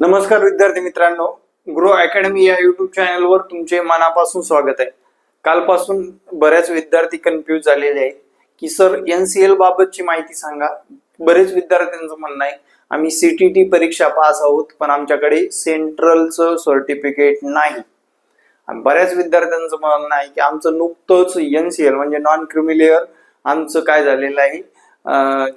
नमस्कार विद्यार्थी मित्रांनो, ग्रो अकॅडमी या युट्यूब चॅनलवर तुमचे मनापासून स्वागत आहे। कालपासून बरेच विद्यार्थी कन्फ्यूज झालेले आहेत की सर एनसीएल बाबतची माहिती सांगा। बरेच विद्यार्थ्यांचं म्हणणं आहे आम्ही सीटीटी परीक्षा पास आहोत पण आमच्याकडे सेंट्रलचं सर्टिफिकेट नाही। बऱ्याच विद्यार्थ्यांचं म्हणणं आहे की आमचं नुकतंच एनसीएल म्हणजे नॉन क्रिमिलेअर आमचं काय झालेलं आहे,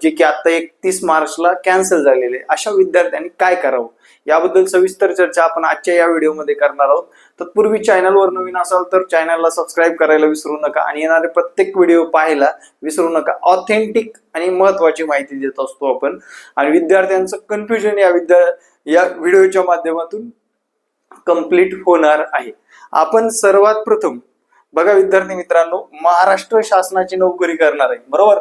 जे की आता 31 मार्चला कॅन्सल झालेले। अशा विद्यार्थ्यांनी काय करावं याबद्दल सविस्तर चर्चा आपण आजच्या या व्हिडिओमध्ये करणार आहोत। तत्पूर्वी चॅनलवर नवीन असाल तर चॅनलला सबस्क्राईब करायला विसरू नका आणि येणारे प्रत्येक व्हिडिओ पाहायला विसरू नका। ऑथेंटिक आणि महत्त्वाची माहिती देत असतो आपण आणि विद्यार्थ्यांचं कन्फ्युजन या व्हिडिओच्या माध्यमातून कंप्लीट होणार आहे। आपण सर्वात प्रथम बघा विद्यार्थी मित्रांनो, महाराष्ट्र शासनाची नोकरी करणार आहे, बरोबर?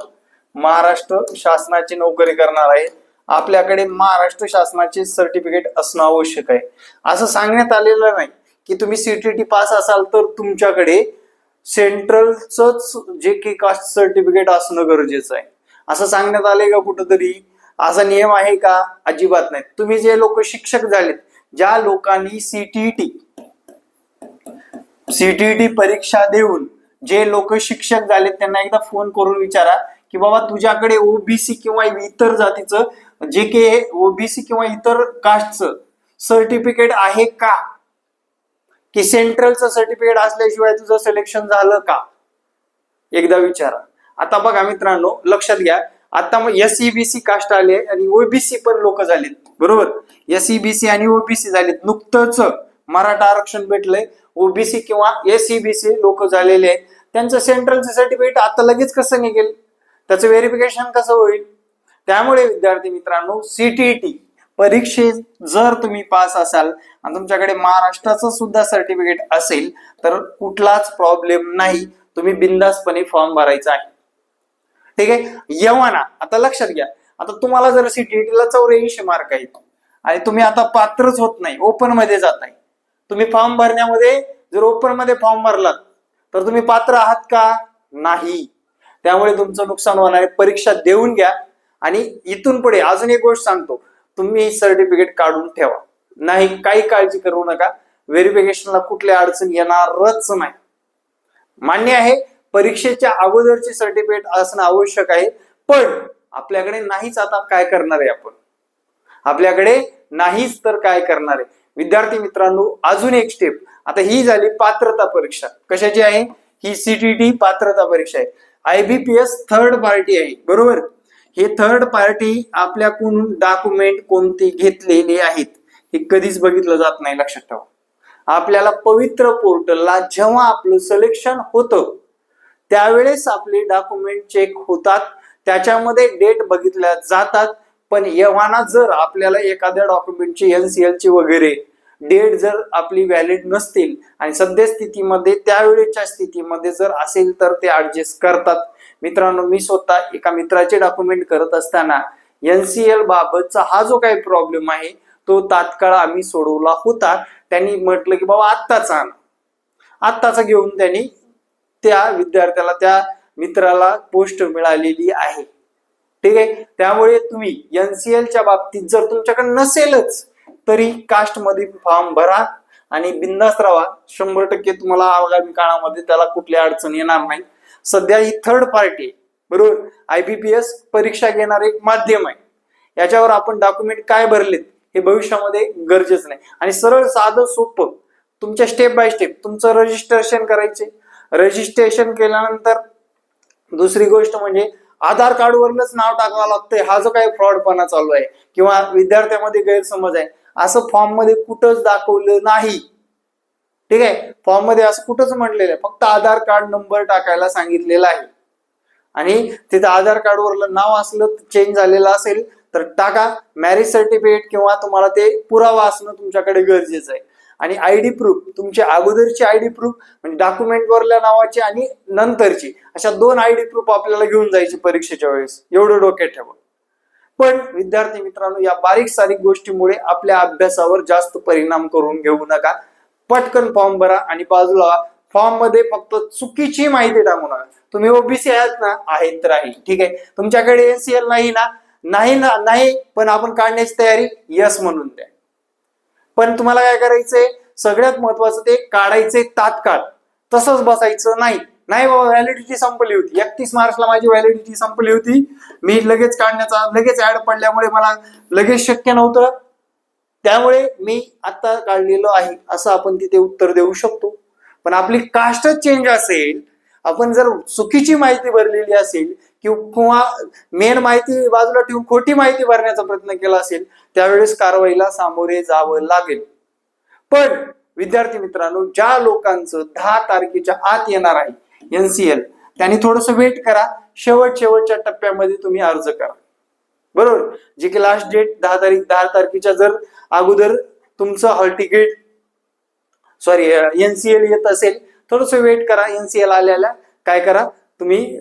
महाराष्ट्र शासनाची नोकरी करणार आहे, आपल्याकडे महाराष्ट्र शासनाचे सर्टिफिकेट असणं आवश्यक आहे। असं सांगण्यात आलेलं नाही की तुम्ही सीटीटी पास असाल तर तुमच्याकडे सेंट्रलचंच जे की कास्ट सर्टिफिकेट असणं गरजेचं आहे, असं सांगण्यात आले का कुठंतरी? असा नियम आहे का? अजिबात नाही। तुम्ही जे लोक शिक्षक झालेत, ज्या लोकांनी सीटीटी परीक्षा देऊन जे लोक शिक्षक झालेत त्यांना एकदा फोन करून विचारा की बाबा तुझ्याकडे ओबीसी किंवा इतर जातीचं जे की ओबीसी किंवा इतर कास्टचं सर्टिफिकेट आहे का, की सेंट्रलचं सर्टिफिकेट असल्याशिवाय तुझं सिलेक्शन झालं का, एकदा विचारा। आता बघा मित्रांनो, लक्षात घ्या, आता मग एसईबीसी कास्ट आले आणि ओबीसी पण लोक झालेत, बरोबर? एसईबीसी आणि ओबीसी झालेत, नुकतंच मराठा आरक्षण भेटलंय, ओबीसी किंवा एसईबीसी लोक झालेले आहेत, त्यांचं सेंट्रलचं सर्टिफिकेट आता लगेच कसं निघेल, त्याचं व्हेरिफिकेशन कसं होईल? त्यामुळे विद्यार्थी मित्रांनो, सीटीटी परीक्षेत जर तुम्ही पास असाल आणि तुमच्याकडे महाराष्ट्राचं सुद्धा सर्टिफिकेट असेल तर कुठलाच प्रॉब्लेम नाही, तुम्ही बिंदासपणे फॉर्म भरायचा आहे, ठीक आहे? यवना, आता लक्षात घ्या, आता तुम्हाला जर सीटीटीला 84 मार्क आहेत आणि तुम्ही आता पात्रच होत नाही, ओपन मध्ये जाताय, तुम्ही फॉर्म भरण्यामध्ये जर ओपन मध्ये फॉर्म भरलात तर तुम्ही पात्र आहात का? नाही। त्यामुळे तुमचं नुकसान होणार आहे। परीक्षा देऊन घ्या आणि इथून पुढे अजून एक गोष्ट सांगतो, तुम्ही सर्टिफिकेट काढून ठेवा, नाही काही काळजी करू नका, व्हेरिफिकेशनला कुठल्या अडचण येणारच नाही। मान्य आहे परीक्षेच्या अगोदरचे सर्टिफिकेट असणं आवश्यक आहे, पण आपल्याकडे नाहीच, आता काय करणार आहे आपण? आपल्याकडे नाहीच तर काय करणार आहे? विद्यार्थी मित्रांनो, अजून एक स्टेप, आता ही झाली पात्रता परीक्षा, कशाची आहे ही? सीटीटी पात्रता परीक्षा आहे। आयबीपीएस थर्ड पार्टी आहे, बरोबर? हे थर्ड पार्टी आपल्याकडून डॉक्युमेंट कोणते घेतलेले आहेत हे कधीच बघितलं जात नाही, लक्षात ठेवा। आपल्याला पवित्र पोर्टलला जेव्हा आपलं सिलेक्शन होतं त्यावेळेस आपले डॉक्युमेंट चेक होतात, त्याच्यामध्ये डेट बघितल्या जातात, पण एव्हाना जर आपल्याला एखाद्या डॉक्युमेंटची एनसीएलची वगैरे डेट जर आपली व्हॅलिड नसतील आणि सध्या स्थितीमध्ये त्यावेळेच्या स्थितीमध्ये जर असेल तर ते ऍडजस्ट करतात। मित्रांनो, मी स्वतः एका मित्राचे डॉक्युमेंट करत असताना एनसीएल बाबतचा हा जो काही प्रॉब्लेम आहे तो तात्काळ आम्ही सोडवला होता। त्यांनी म्हटलं की बाबा आत्ताचा घेऊन त्यांनी त्या विद्यार्थ्याला, त्या मित्राला पोस्ट मिळालेली आहे, ठीक आहे? त्यामुळे तुम्ही एनसीएलच्या बाबतीत जर तुमच्याकडे नसेलच तरी कास्ट मध्ये फॉर्म भरा आणि बिंदास राहा, 100% तुम्हाला आगामी काळामध्ये त्याला कुठली अडचण येणार नाही। सध्या ही थर्ड पार्टी, बरोबर? आयबीपीएस परीक्षा घेणार एक माध्यम आहे, याच्यावर आपण डॉक्युमेंट काय भरलेत हे भविष्यामध्ये गरजेचं नाही आणि सरळ साधं सोपं तुमच्या स्टेप बाय स्टेप तुमचं रजिस्ट्रेशन करायचे। रजिस्ट्रेशन केल्यानंतर दुसरी गोष्ट म्हणजे आधार कार्डवरच नाव टाकावं लागतंय, हा जो काही फ्रॉडपणा चालू आहे किंवा विद्यार्थ्यांमध्ये गैरसमज आहे, असं फॉर्म मध्ये कुठंच दाखवलं नाही, ठीक आहे? फॉर्म मध्ये असं कुठंच म्हटलेलं आहे, फक्त आधार कार्ड नंबर टाकायला सांगितलेला आहे आणि तिथं आधार कार्डवरलं नाव असलं, चेंज झालेलं असेल तर टाका। मॅरेज सर्टिफिकेट किंवा तुम्हाला ते पुरावा असणं तुमच्याकडे गरजेचं आहे आणि आयडी प्रूफ, तुमची अगोदरची आयडी प्रूफ म्हणजे डॉक्युमेंट वरल्या नावाची आणि नंतरची, अशा 2 आयडी प्रूफ आपल्याला घेऊन जायची परीक्षेच्या वेळेस, एवढं डोक्यात ठेवा। पण विद्यार्थी मित्रांनो, या बारीक सारीक गोष्टीमुळे आपल्या अभ्यासावर जास्त परिणाम करून घेऊ नका, पटकन फॉर्म भरा आणि बाजूला फॉर्म मध्ये फक्त चुकीची माहिती टाकू नका। तुम्ही ओबीसी आहात ना, आहेत तर आहे, ठीक आहे? तुमच्याकडे एनसीएल नाही ना, नाही पण आपण काढण्याची तयारी, यस म्हणून द्या। पण तुम्हाला काय करायचंय, सगळ्यात महत्वाचं ते काढायचंय तात्काळ, तसंच बसायचं नाही. नाही बाबा व्हॅलिडिटी संपली होती, 31 मार्चला माझी व्हॅलिडिटी संपली होती, मी लगेच काढण्याचा लगेच ऍड पडल्यामुळे मला लगेच शक्य नव्हतं, त्यामुळे मी आता काढलेलो आहे, असं आपण तिथे उत्तर देऊ शकतो. पण आपली कास्टच चेंज असेल, आपण जर चुकीची माहिती भरलेली असेल किंवा मेन माहिती बाजूला ठेवून खोटी माहिती भरण्याचा प्रयत्न केला असेल, त्यावेळेस कारवाईला सामोरे जावं लागेल. पण विद्यार्थी मित्रांनो, ज्या लोकांचं 10 तारखेच्या आत येणार आहे एनसीएल, त्यांनी थोडस वेट करा, शेवटच्या टप्प्यामध्ये तुम्ही अर्ज करा. बरोबर, जे की लास्ट डेट 10 तारखेच्या जर अगोदर तुमचं हॉल तिकीट एनसीएल येत असेल, थोडस वेट करा. एनसीएल आल्याला काय करा, तुम्ही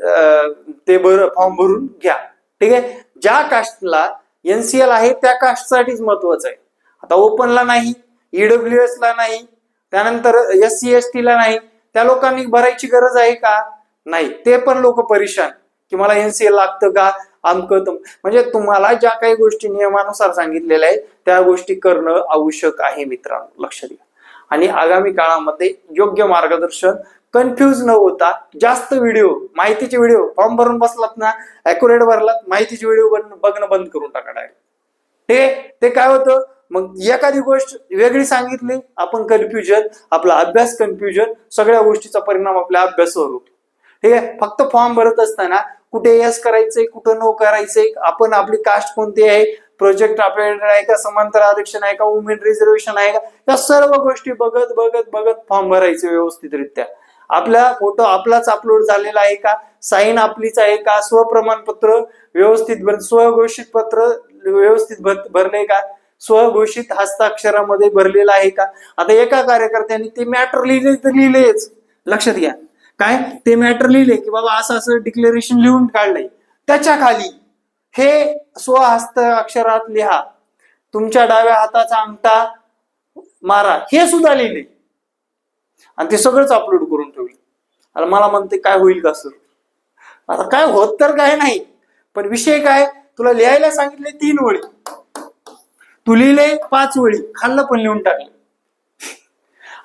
ते फॉर्म भरून घ्या. ठीक आहे, ज्या कास्टला एनसीएल आहे त्या कास्टसाठीच महत्वाचं आहे. आता ओपनला नाही, ईडब्ल्यूएस ला नाही, त्यानंतर SC ST ला नाही, त्या लोकांनी भरायची गरज आहे का? नाही. ते पण लोक परेशान की मला एनसीएल लागतं का, आमकं. म्हणजे तुम्हाला ज्या काही गोष्टी नियमानुसार सांगितलेल्या आहेत त्या गोष्टी करणं आवश्यक आहे मित्रांनो, लक्षात घ्या. आणि आगामी काळामध्ये योग्य मार्गदर्शन, कन्फ्युज न होता जास्त व्हिडिओ, माहितीचे व्हिडिओ, फॉर्म भरून बसलात ना, अॅक्युरेट भरलात, माहितीचे व्हिडिओ बघणं बंद करून टाका डायरेक्ट. ते काय होतं, मग एखादी गोष्ट वेगळी सांगितली, आपण कन्फ्युजन, आपला अभ्यास कन्फ्युजन, सगळ्या गोष्टीचा परिणाम आपल्या अभ्यासावर होतो. ठीक आहे, फक्त फॉर्म भरत असताना कुठे यस करायचंय, कुठं नो करायचंय, आपण आपली कास्ट कोणती आहे, प्रोजेक्ट आपल्याकडे आहे का, समांतर आरक्षण आहे का, वुमेन रिझर्वेशन आहे का, या सर्व गोष्टी बघत फॉर्म भरायचे व्यवस्थितरित्या. आपला फोटो आपलाच अपलोड झालेला आहे का, साईन आपलीच आहे का, स्वप्रमाणपत्र व्यवस्थित स्वघोषित पत्र व्यवस्थित भरले का, स्वघोषित हस्ताक्षरामध्ये भरलेला आहे का. आता एका कार्यकर्त्यांनी ते मॅटर लिहिले तर लिहिलेच, लक्षात घ्या. काय ते मॅटर लिहिले की बाबा असं डिक्लेरेशन लिहून काढलंय, त्याच्या खाली हे स्वहस्त अक्षरात लिहा, तुमच्या डाव्या हाताचा अंगठा मारा, हे सुद्धा लिहिले आणि ते सगळंच अपलोड करून ठेवले. आता मला म्हणते काय होईल का सर? आता काय होत तर काय नाही, पण विषय काय, तुला लिहायला सांगितले 3 ओळी, तू लिहिले 5 ओळी, खाल्लं पण लिहून टाकलं.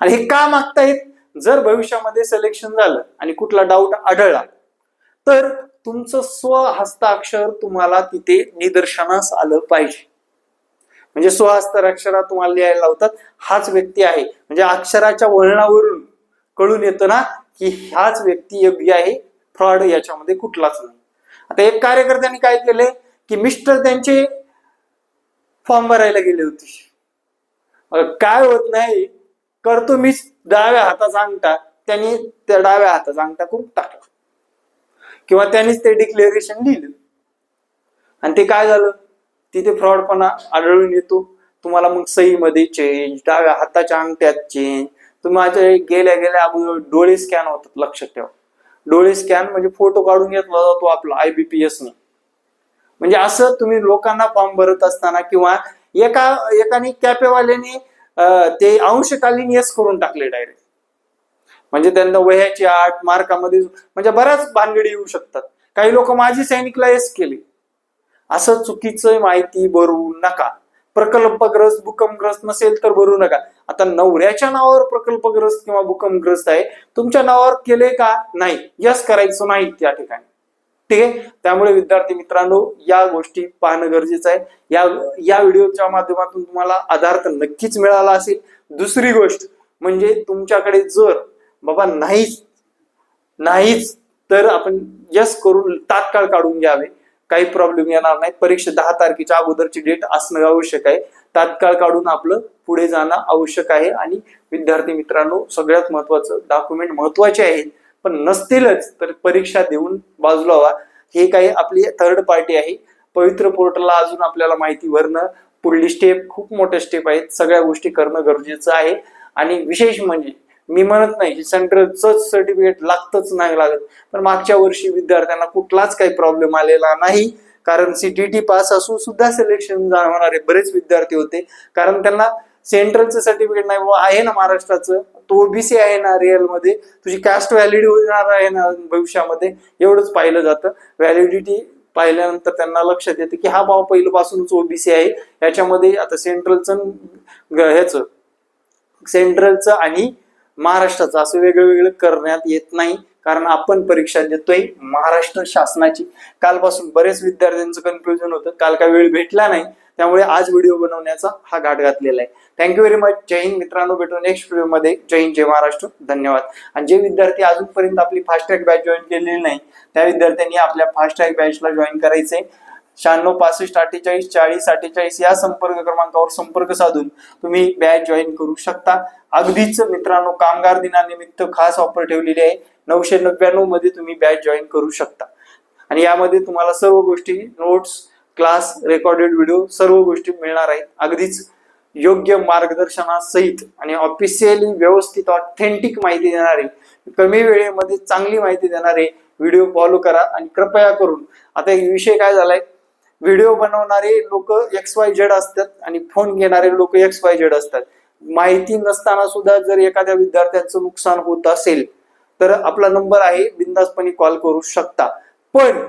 आणि हे का मागतायत, जर भविष्यामध्ये सिलेक्शन झालं आणि कुठला डाऊट आढळला तर तुमचं स्वहस्ताक्षर तुम्हाला तिथे निदर्शनास आलं पाहिजे. म्हणजे स्वहस्ताक्षरात तुम्हाला लिहायला लावतात, हाच व्यक्ती आहे, म्हणजे अक्षराच्या वळणावरून कळून येतं ना की हाच व्यक्ती योग्य आहे, फ्रॉड याच्यामध्ये कुठलाच नाही. आता एक कार्यकर्त्यांनी काय केले की मिस्टर त्यांचे फॉर्म भरायला गेले होते, काय होत नाही, करतो मी डाव्या हाताचा अंगठा, त्यांनी त्या डाव्या हाताचा अंगठा करून टाकला किंवा त्यांनीच ते डिक्लेरेशन लिहिलं आणि ते काय झालं, तिथे फ्रॉडपणा आढळून येतो. तुम्हाला मग सहीमध्ये चेंज, डाव्या हाताच्या अंगठ्यात चेंज, तुम्हाला गेल्या डोळे स्कॅन होतात, लक्षात ठेवा. डोळे स्कॅन म्हणजे फोटो काढून घेतला जातो आपला IBPS ने. म्हणजे असं तुम्ही लोकांना फॉर्म भरत असताना किंवा एकाने कॅपेवाल्याने ते अंशकालीन यस करून टाकले डायरेक्ट, म्हणजे त्यांना वह्याची 8 मार्कामध्ये, म्हणजे बऱ्याच भानगडी येऊ शकतात. काही लोक माजी सैनिकला यस केले. असं चुकीचं माहिती भरू नका. प्रकल्पग्रस्त भूकंपग्रस्त नसेल तर भरू नका. आता नवऱ्याच्या नावावर प्रकल्पग्रस्त किंवा भूकंपग्रस्त आहे, तुमच्या नावावर केले का नाही, यस करायचं नाही त्या ठिकाणी. ठीक आहे, त्यामुळे विद्यार्थी मित्रांनो या गोष्टी पाहणं गरजेचं आहे. या व्हिडिओच्या माध्यमातून तुम्हाला आधार तर नक्कीच मिळाला असेल. दुसरी गोष्ट म्हणजे तुमच्याकडे जर बाबा नाहीच तर आपण यस करून तात्काळ काढून घ्यावे, काही प्रॉब्लेम येणार नाही. परीक्षा 10 तारखेच्या अगोदरची डेट असणं आवश्यक आहे. तात्काळ काढून आपलं पुढे जाणं आवश्यक आहे. आणि विद्यार्थी मित्रांनो सगळ्यात महत्वाचं, डॉक्युमेंट महत्वाचे आहेत पण नसतीलच तर परीक्षा देऊन बाजूला व्हा. हे काही आपली थर्ड पार्टी आहे. पवित्र पोर्टलला अजून आपल्याला माहिती भरणं, पुढली स्टेप, खूप मोठ्या स्टेप आहेत, सगळ्या गोष्टी करणं गरजेचं आहे. आणि विशेष म्हणजे मी म्हणत नाही की सेंट्रलचं सर्टिफिकेट लागतच नाही लागत, पण मागच्या वर्षी विद्यार्थ्यांना कुठलाच काही प्रॉब्लेम आलेला नाही. कारण CTT पास असून सुद्धा सिलेक्शन होणारे बरेच विद्यार्थी होते, कारण त्यांना सेंट्रलचं सर्टिफिकेट नाही आहे ना महाराष्ट्राचं, तो OBC आहे ना रिअल मध्ये, तुझी कास्ट व्हॅलिड होणार आहे ना भविष्यामध्ये, एवढंच पाहिलं जातं. व्हॅलिडिटी पाहिल्यानंतर त्यांना लक्षात येतं की हा बाबा पहिल्यापासूनच ओबीसी आहे, याच्यामध्ये आता सेंट्रलचं आणि महाराष्ट्राचं असं वेगळं वेगळं करण्यात येत नाही, कारण आपण परीक्षा देतोय महाराष्ट्र शासनाची. कालपासून बरेच विद्यार्थ्यांचं कन्फ्युजन होतं, काल काही वेळ भेटला नाही, त्यामुळे आज व्हिडिओ बनवण्याचा हा घाट घातलेला आहे. Thank you very much. जय हिंद मित्रांनो, भेटू नेक्स्ट व्हिडिओ मध्ये. जय हिंद, जय महाराष्ट्र. धन्यवाद. आणि जे विद्यार्थी अजूनपर्यंत आपली फास्ट ट्रॅक बॅच जॉईन केलेली नाही, त्या विद्यार्थ्यांनी आपल्या फास्ट ट्रॅक बॅचला जॉईन करायचंय. 9665484048 या संपर्क क्रमांकावर संपर्क साधून तुम्ही बॅच जॉईन करू शकता. अगदीच मित्रांनो, कामगार दिनानिमित्त खास ऑफर ठेवलेली आहे. 999 मध्ये तुम्ही बॅच जॉईन करू शकता. आणि यामध्ये तुम्हाला सर्व गोष्टी, नोट्स, क्लास, रेकॉर्डेड व्हिडिओ सर्व गोष्टी मिळणार आहेत. अगदीच योग्य मार्गदर्शनासहित आणि ऑफिशियली व्यवस्थित ऑथेंटिक माहिती देणारे, कमी वेळेमध्ये चांगली माहिती देणारे व्हिडिओ फॉलो करा. आणि कृपया करून, आता एक विषय काय झालाय, व्हिडिओ बनवणारे लोक XYZ असतात आणि फोन घेणारे लोक XYZ असतात. माहिती नसताना सुद्धा जर एखाद्या विद्यार्थ्याचं नुकसान होत असेल तर आपला नंबर आहे, बिंदासपणे कॉल करू शकता. पण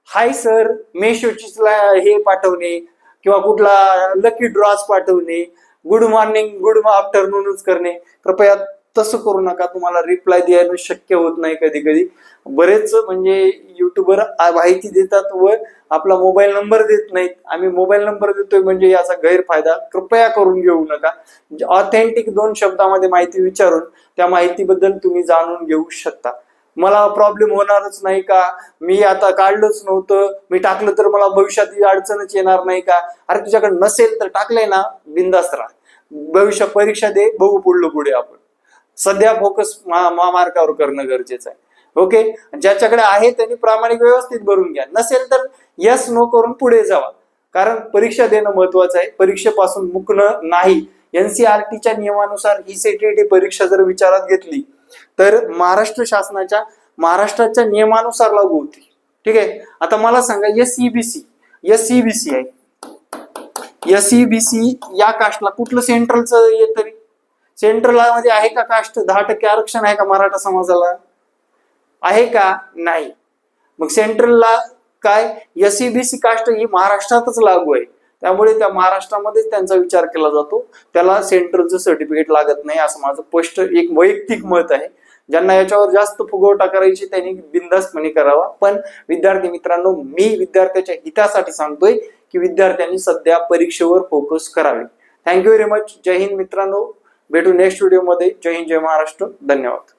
हाय सर, मेशोचीला हे पाठवणे किंवा कुठला लकी ड्रॉज पाठवणे, गुड मॉर्निंग गुड आफ्टरनूनच करणे, कृपया तसं करू नका. तुम्हाला रिप्लाय द्यायला शक्य होत नाही कधी कधी. बरेच म्हणजे युट्यूबर माहिती देतात व आपला मोबाईल नंबर देत नाहीत. आम्ही मोबाईल नंबर देतोय म्हणजे याचा गैरफायदा कृपया करून घेऊ नका. ऑथेंटिक 2 शब्दामध्ये माहिती विचारून त्या माहितीबद्दल तुम्ही जाणून घेऊ शकता. मला प्रॉब्लेम होणारच नाही का, मी आता काढलंच नव्हतं, मी टाकलं तर मला भविष्यात अडचणच येणार नाही का. अरे तुझ्याकडे नसेल तर टाकलंय ना, बिंदास्त राहा. भविष्य परीक्षा दे, बघू पुढलं पुढे. आपण सध्या फोकस मार्कावर करणं गरजेचं आहे. ओके, ज्याच्याकडे आहे त्यांनी प्रामाणिक व्यवस्थित भरून घ्या. नसेल तर यस नो करून पुढे जावा, कारण परीक्षा देणं महत्वाचं आहे. परीक्षेपासून मुकणं नाही. NCERTच्या नियमानुसार ही CET परीक्षा जर विचारात घेतली तर महाराष्ट्राच्या नियमानुसार लागू होती. ठीक आहे. आता मला सांगा, SEBC आहे, SEBC या कास्टला कुठलं सेंट्रलचं येत तरी? सेंट्रल मध्ये आहे का कास्ट? 10% आरक्षण आहे का मराठा समाजाला? आहे का? नाही. मग सेंट्रलला काय, SEBC कास्ट ही महाराष्ट्रातच लागू आहे, त्यामुळे त्या महाराष्ट्रामध्येच त्यांचा विचार केला जातो. त्याला सेंट्रलचं सर्टिफिकेट लागत नाही, असं माझं स्पष्ट एक वैयक्तिक मत आहे. ज्यांना याच्यावर जास्त फुगवटा करायची त्यांनी बिंदास्तपणे करावा. पण विद्यार्थी मित्रांनो, मी विद्यार्थ्याच्या हितासाठी सांगतोय की विद्यार्थ्यांनी सध्या परीक्षेवर फोकस करावे. Thank you very much. जय हिंद मित्रांनो, भेटू नेक्स्ट व्हिडिओ मध्ये. जय हिंद, जय महाराष्ट्र. धन्यवाद.